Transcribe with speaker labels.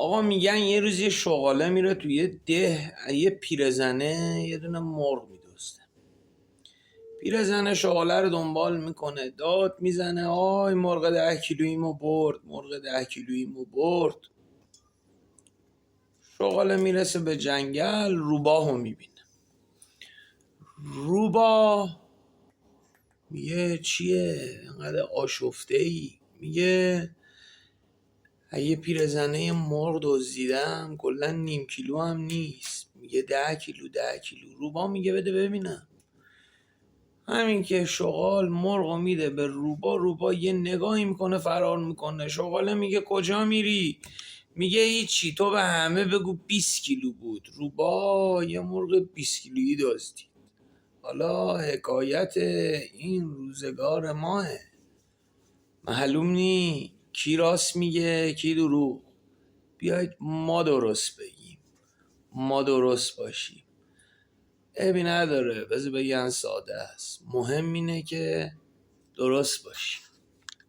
Speaker 1: آقا میگن یه روز یه شغاله میره توی ده، یه پیرزنه یه دونه مرغ میدوسته. پیرزنه شغاله رو دنبال میکنه، داد میزنه آی مرغ 10 کیلوییمو برد، مرغ 10 کیلوییمو برد. شغاله میرسه به جنگل، روباهو میبینه. روباه میگه چیه اینقدر آشفته ای؟ میگه یه پیرزنه یه مرغ دزدیدم، کلا نیم کیلو هم نیست. میگه 10 کیلو 10 کیلو. روباه میگه بده ببینم. همین که شغال مرغو میده به روباه، روباه یه نگاهی میکنه فرار میکنه. شغاله میگه کجا میری؟ میگه هیچی، تو به همه بگو 20 کیلو بود. روباه یه مرغ 20 کیلویی دزدید. حالا حکایت این روزگار ماه، معلوم نی کی راست میگه کی دروغ. بیایید ما درست بگیم، ما درست باشیم. عیبی نداره، بذار بگن ساده است، مهم اینه که درست باشیم.